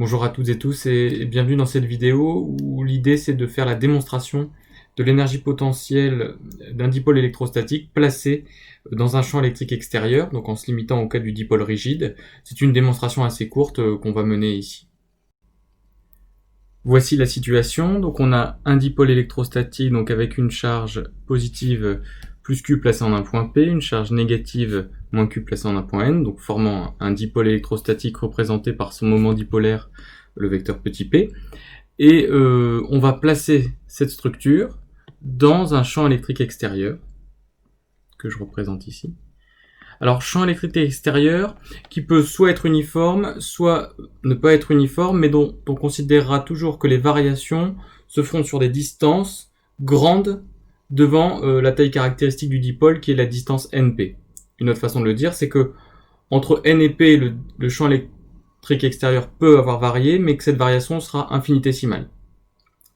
Bonjour à toutes et tous et bienvenue dans cette vidéo où l'idée c'est de faire la démonstration de l'énergie potentielle d'un dipôle électrostatique placé dans un champ électrique extérieur, donc en se limitant au cas du dipôle rigide. C'est une démonstration assez courte qu'on va mener ici. Voici la situation, donc on a un dipôle électrostatique donc avec une charge positive plus Q placée en un point P, une charge négative moins Q placée en un point N, donc formant un dipôle électrostatique représenté par son moment dipolaire, le vecteur petit p. Et on va placer cette structure dans un champ électrique extérieur, que je représente ici. Alors, champ électrique extérieur qui peut soit être uniforme, soit ne pas être uniforme, mais dont on considérera toujours que les variations se feront sur des distances grandes devant la taille caractéristique du dipôle, qui est la distance NP. Une autre façon de le dire, c'est que entre N et P, le champ électrique extérieur peut avoir varié, mais que cette variation sera infinitésimale.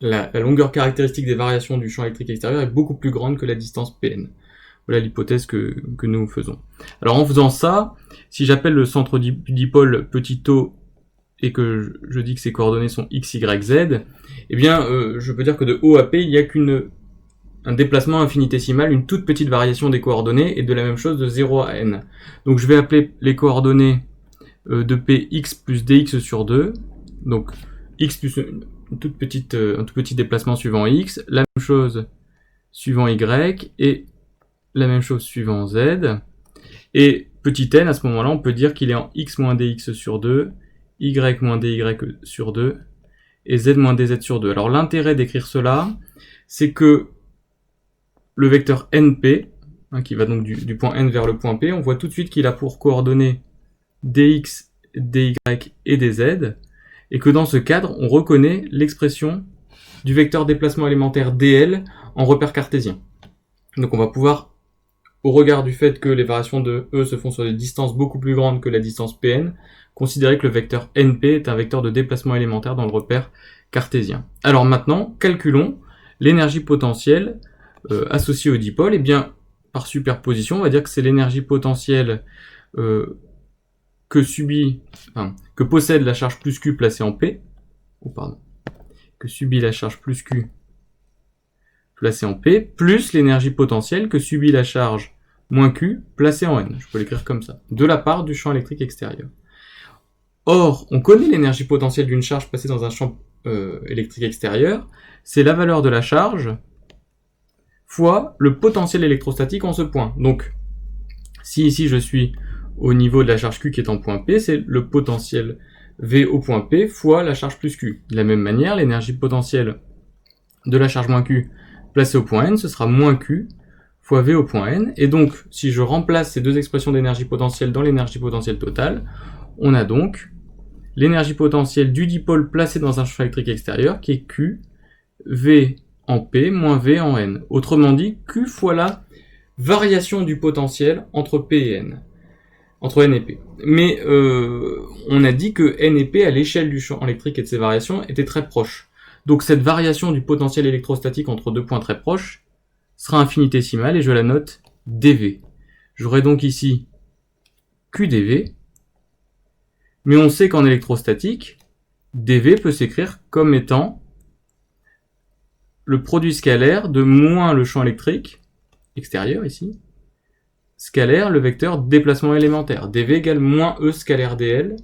La longueur caractéristique des variations du champ électrique extérieur est beaucoup plus grande que la distance Pn. Voilà l'hypothèse que nous faisons. Alors en faisant ça, si j'appelle le centre du dipôle petit o et que je dis que ses coordonnées sont x, y, z, eh bien je peux dire que de O à P, il n'y a un déplacement infinitésimal, une toute petite variation des coordonnées, et de la même chose de 0 à n. Donc je vais appeler les coordonnées de P x plus dx sur 2, donc x plus un tout petit déplacement suivant x, la même chose suivant y, et la même chose suivant z, et petit n, à ce moment-là, on peut dire qu'il est en x moins dx sur 2, y moins dy sur 2, et z moins dz sur 2. Alors l'intérêt d'écrire cela, c'est que le vecteur np, qui va donc du point n vers le point p, on voit tout de suite qu'il a pour coordonnées dx, dy et dz, et que dans ce cadre, on reconnaît l'expression du vecteur déplacement élémentaire dl en repère cartésien. Donc on va pouvoir, au regard du fait que les variations de E se font sur des distances beaucoup plus grandes que la distance Pn, considérer que le vecteur NP est un vecteur de déplacement élémentaire dans le repère cartésien. Alors maintenant, calculons l'énergie potentielle associée au dipôle. Et bien, par superposition, on va dire que c'est l'énergie potentielle que possède la charge plus Q placée en P, que subit la charge plus Q placée en P, plus l'énergie potentielle que subit la charge moins Q placée en N. Je peux l'écrire comme ça, de la part du champ électrique extérieur. Or, on connaît l'énergie potentielle d'une charge placée dans un champ électrique extérieur, c'est la valeur de la charge fois le potentiel électrostatique en ce point. Donc, si ici je suis au niveau de la charge Q qui est en point P, c'est le potentiel V au point P fois la charge plus Q. De la même manière, l'énergie potentielle de la charge moins Q placée au point N, ce sera moins Q fois V au point N. Et donc, si je remplace ces deux expressions d'énergie potentielle dans l'énergie potentielle totale, on a donc l'énergie potentielle du dipôle placé dans un champ électrique extérieur qui est Q, V en P moins V en N. Autrement dit, Q fois la variation du potentiel entre P et N. Entre N et P. Mais on a dit que N et P, à l'échelle du champ électrique et de ses variations, étaient très proches. Donc cette variation du potentiel électrostatique entre deux points très proches sera infinitésimale et je la note dV. J'aurai donc ici QdV, mais on sait qu'en électrostatique, dV peut s'écrire comme étant le produit scalaire de moins le champ électrique extérieur ici, scalaire le vecteur déplacement élémentaire. dV égale moins E scalaire dl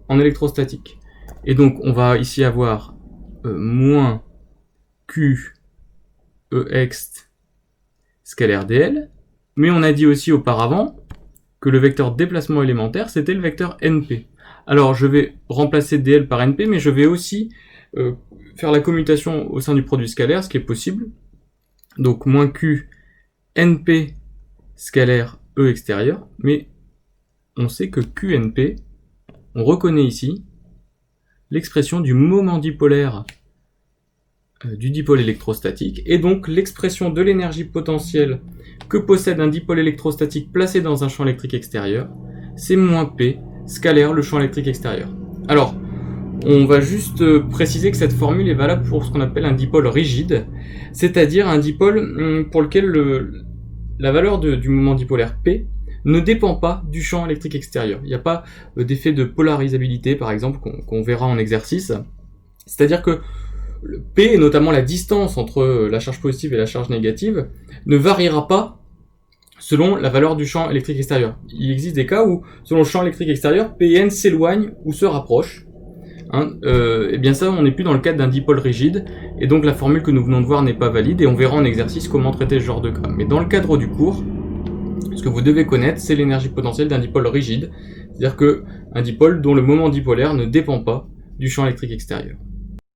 en électrostatique. Et donc on va ici avoir moins Q Ext scalaire dl, mais on a dit aussi auparavant que le vecteur déplacement élémentaire c'était le vecteur np. Alors je vais remplacer dl par np, mais je vais aussi faire la commutation au sein du produit scalaire, ce qui est possible. Donc moins Q np scalaire E extérieur, mais on sait que QNP, on reconnaît ici l'expression du moment dipolaire du dipôle électrostatique, et donc l'expression de l'énergie potentielle que possède un dipôle électrostatique placé dans un champ électrique extérieur, c'est moins P, scalaire le champ électrique extérieur. Alors, on va juste préciser que cette formule est valable pour ce qu'on appelle un dipôle rigide, c'est-à-dire un dipôle pour lequel la valeur du moment dipolaire P ne dépend pas du champ électrique extérieur. Il n'y a pas d'effet de polarisabilité, par exemple, qu'on verra en exercice. C'est-à-dire que le P, et notamment la distance entre la charge positive et la charge négative, ne variera pas selon la valeur du champ électrique extérieur. Il existe des cas où, selon le champ électrique extérieur, P et N s'éloignent ou se rapprochent. Et bien ça, on n'est plus dans le cadre d'un dipôle rigide, et donc la formule que nous venons de voir n'est pas valide, et on verra en exercice comment traiter ce genre de cas. Mais dans le cadre du cours, ce que vous devez connaître, c'est l'énergie potentielle d'un dipôle rigide, c'est-à-dire qu'un dipôle dont le moment dipolaire ne dépend pas du champ électrique extérieur.